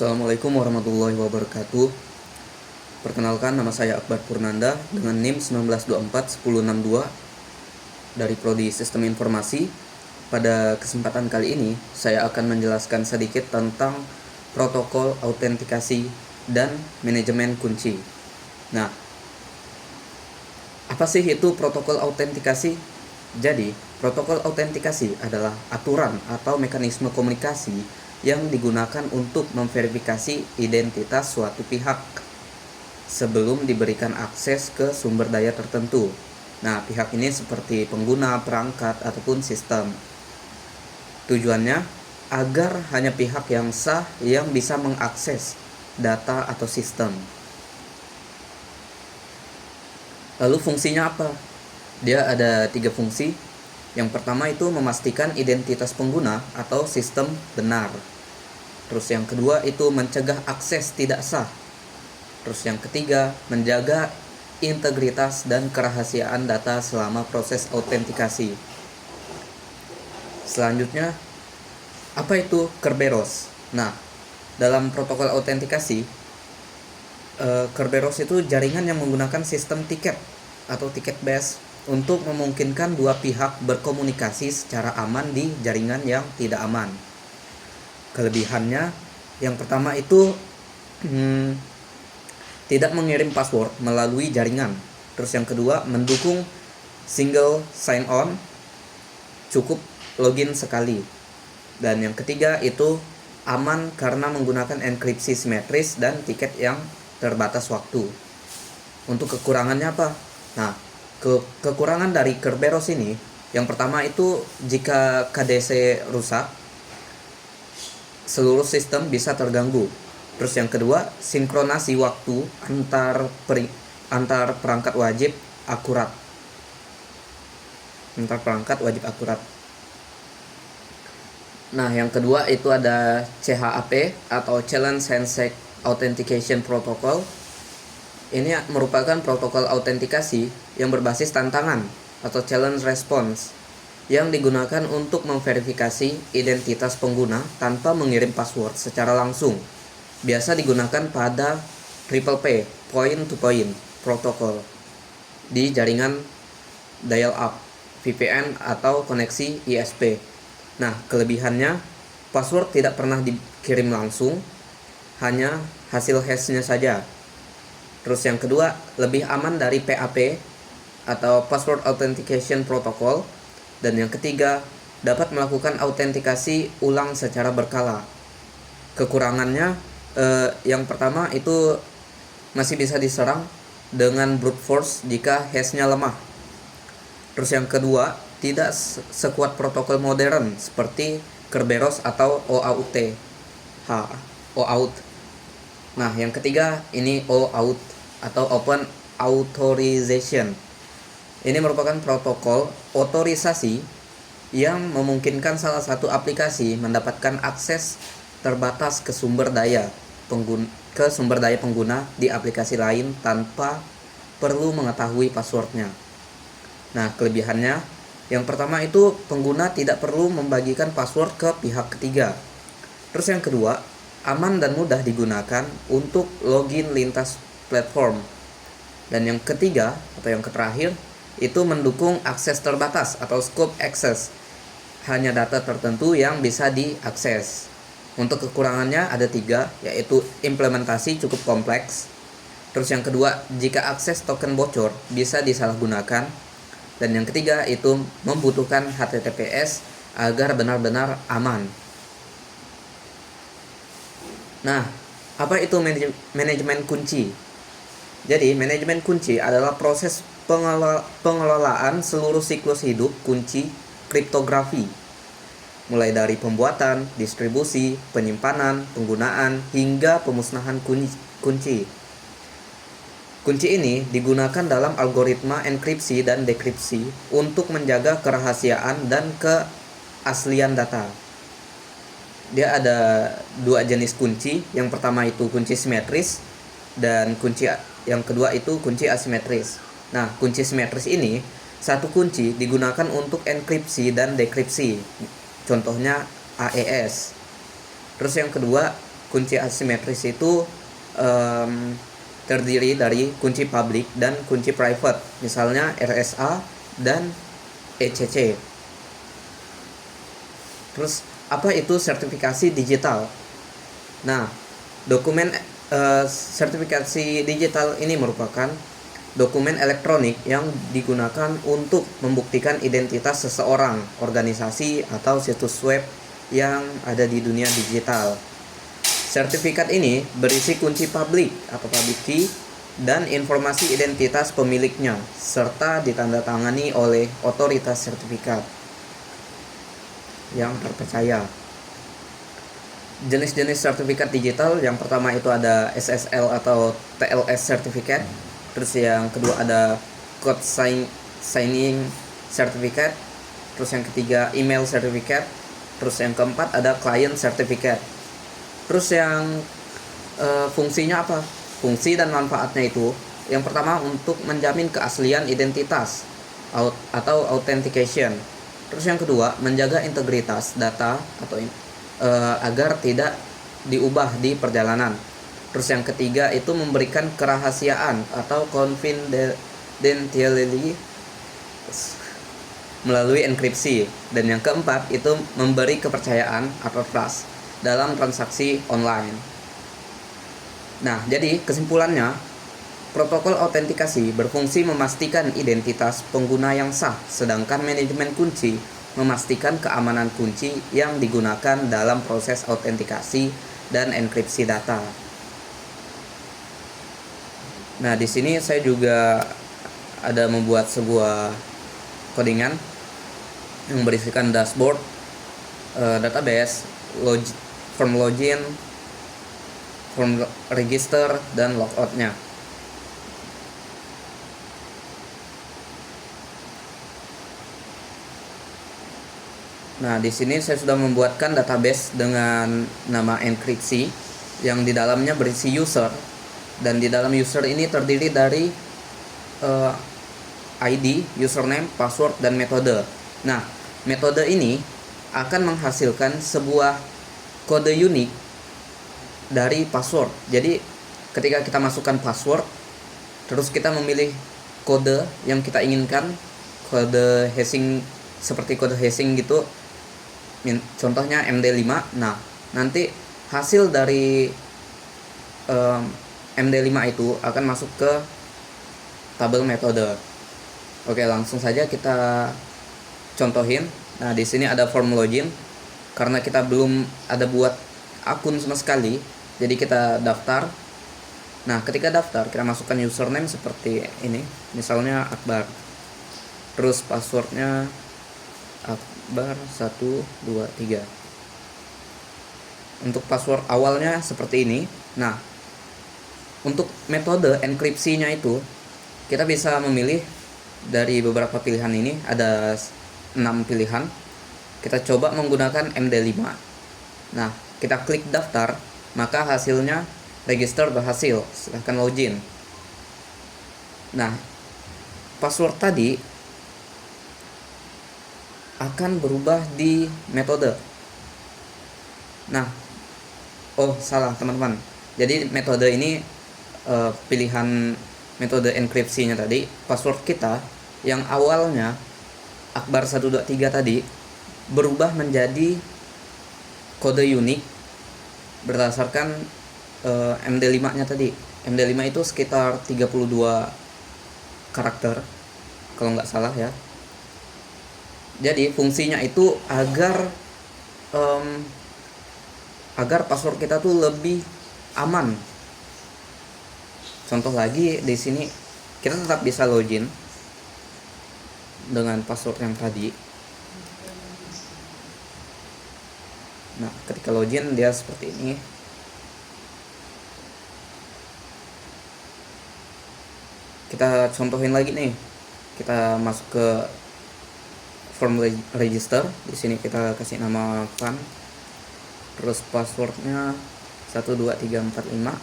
Assalamualaikum warahmatullahi wabarakatuh. Perkenalkan, nama saya Akbar Purnanda dengan NIM 19241062 dari Prodi Sistem Informasi. Pada kesempatan kali ini, saya akan menjelaskan sedikit tentang protokol autentikasi dan manajemen kunci. Nah, apa sih itu protokol autentikasi? Jadi, protokol autentikasi adalah aturan atau mekanisme komunikasi yang digunakan untuk memverifikasi identitas suatu pihak sebelum diberikan akses ke sumber daya tertentu. Nah, pihak ini seperti pengguna, perangkat, ataupun sistem. Tujuannya agar hanya pihak yang sah yang bisa mengakses data atau sistem. Lalu fungsinya apa? Dia ada 3 fungsi. Yang pertama itu memastikan identitas pengguna atau sistem benar. Terus yang kedua itu mencegah akses tidak sah. Terus yang ketiga, menjaga integritas dan kerahasiaan data selama proses autentikasi. Selanjutnya, apa itu Kerberos? Nah, dalam protokol autentikasi, Kerberos itu jaringan yang menggunakan sistem tiket atau tiket base untuk memungkinkan dua pihak berkomunikasi secara aman di jaringan yang tidak aman. Kelebihannya, yang pertama itu tidak mengirim password melalui jaringan. Terus yang kedua, mendukung single sign-on, cukup login sekali. Dan yang ketiga itu aman karena menggunakan enkripsi simetris dan tiket yang terbatas waktu. Untuk kekurangannya apa? Nah, kekurangan dari Kerberos ini, yang pertama itu jika KDC rusak, seluruh sistem bisa terganggu. Terus yang kedua, sinkronasi waktu antar perangkat wajib akurat. Nah, yang kedua itu ada CHAP atau Challenge Handshake Authentication Protocol. Ini merupakan protokol autentikasi yang berbasis tantangan atau challenge response yang digunakan untuk memverifikasi identitas pengguna tanpa mengirim password secara langsung. Biasa digunakan pada PPP, point-to-point protokol di jaringan dial-up, VPN atau koneksi ISP. Nah, kelebihannya password tidak pernah dikirim langsung, hanya hasil hashnya saja. Terus yang kedua, lebih aman dari PAP atau Password Authentication Protocol. Dan yang ketiga, dapat melakukan autentikasi ulang secara berkala. Kekurangannya, yang pertama itu masih bisa diserang dengan brute force jika hashnya lemah. Terus yang kedua, tidak sekuat protokol modern seperti Kerberos atau OAuth. Nah, yang ketiga ini OAuth atau Open Authorization. Ini merupakan protokol otorisasi yang memungkinkan salah satu aplikasi mendapatkan akses terbatas ke sumber daya pengguna di aplikasi lain tanpa perlu mengetahui passwordnya. Nah, kelebihannya, yang pertama itu pengguna tidak perlu membagikan password ke pihak ketiga. Terus yang kedua, aman dan mudah digunakan untuk login lintas platform. Dan yang ketiga atau yang terakhir itu mendukung akses terbatas atau scope access, hanya data tertentu yang bisa diakses. Untuk kekurangannya ada 3, yaitu implementasi cukup kompleks. Terus yang kedua, jika akses token bocor bisa disalahgunakan. Dan yang ketiga itu membutuhkan HTTPS agar benar-benar aman. Nah, apa itu manajemen kunci? Jadi, manajemen kunci adalah proses pengelolaan seluruh siklus hidup kunci kriptografi, mulai dari pembuatan, distribusi, penyimpanan, penggunaan, hingga pemusnahan kunci. Kunci ini digunakan dalam algoritma enkripsi dan dekripsi untuk menjaga kerahasiaan dan keaslian data. Dia ada 2 jenis kunci. Yang pertama itu kunci simetris dan yang kedua itu kunci asimetris. Nah, kunci simetris ini satu kunci digunakan untuk enkripsi dan dekripsi. Contohnya AES. Terus yang kedua kunci asimetris itu terdiri dari kunci public dan kunci private, misalnya RSA dan ECC. Terus apa itu sertifikasi digital? Nah, dokumen sertifikasi digital ini merupakan dokumen elektronik yang digunakan untuk membuktikan identitas seseorang, organisasi, atau situs web yang ada di dunia digital. Sertifikat ini berisi kunci publik atau public key dan informasi identitas pemiliknya, serta ditandatangani oleh otoritas sertifikat yang terpercaya. Jenis-jenis sertifikat digital, yang pertama itu ada SSL atau TLS certificate, terus yang kedua ada code signing certificate, terus yang ketiga email certificate, terus yang keempat ada client certificate. Terus yang fungsinya apa? Fungsi dan manfaatnya itu, yang pertama untuk menjamin keaslian identitas atau authentication. Terus yang kedua menjaga integritas data atau agar tidak diubah di perjalanan. Terus yang ketiga itu memberikan kerahasiaan atau confidentiality melalui enkripsi. Dan yang keempat itu memberi kepercayaan atau trust dalam transaksi online. Nah, jadi kesimpulannya, protokol autentikasi berfungsi memastikan identitas pengguna yang sah, sedangkan manajemen kunci memastikan keamanan kunci yang digunakan dalam proses autentikasi dan enkripsi data. Nah, di sini saya juga ada membuat sebuah codingan yang berisikan dashboard, database, form login, form register, dan logoutnya. Nah, di sini saya sudah membuatkan database dengan nama enkripsi yang di dalamnya berisi user, dan di dalam user ini terdiri dari ID, username, password, dan metode. Nah, metode ini akan menghasilkan sebuah kode unik dari password. Jadi ketika kita masukkan password, terus kita memilih kode yang kita inginkan, kode hashing seperti kode hashing gitu, contohnya MD5. Nah, nanti hasil dari MD5 itu akan masuk ke tabel metode. Oke, langsung saja kita contohin. Nah, di sini ada form login. Karena kita belum ada buat akun sama sekali, jadi kita daftar. Nah, ketika daftar, kita masukkan username seperti ini, misalnya Akbar. Terus passwordnya Akbar 123. Untuk password awalnya seperti ini. Nah, untuk metode enkripsinya itu kita bisa memilih dari beberapa pilihan ini, ada 6 pilihan. Kita coba menggunakan MD5. Nah, kita klik daftar, maka hasilnya register berhasil. Silahkan login. Nah, password tadi akan berubah di metode. Nah, salah teman-teman. Jadi metode ini pilihan metode enkripsinya tadi, password kita yang awalnya Akbar 123 tadi berubah menjadi kode unik berdasarkan MD5-nya tadi. MD5 itu sekitar 32 karakter kalau nggak salah ya. Jadi fungsinya itu agar password kita tuh lebih aman. Contoh lagi di sini, kita tetap bisa login dengan password yang tadi. Nah, ketika login dia seperti ini. Kita contohin lagi nih. Kita masuk ke form register. Di sini kita kasih nama Van. Terus passwordnya 12345.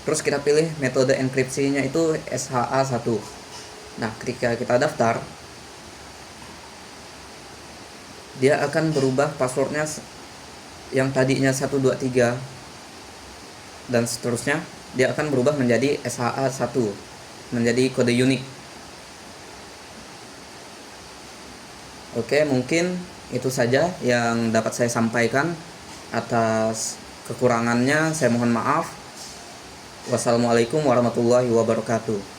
Terus kita pilih metode enkripsinya itu SHA-1. Nah, ketika kita daftar, dia akan berubah passwordnya yang tadinya 123 dan seterusnya, dia akan berubah menjadi SHA-1, menjadi kode unik. Oke, mungkin itu saja yang dapat saya sampaikan. Atas kekurangannya saya mohon maaf. Wassalamualaikum warahmatullahi wabarakatuh.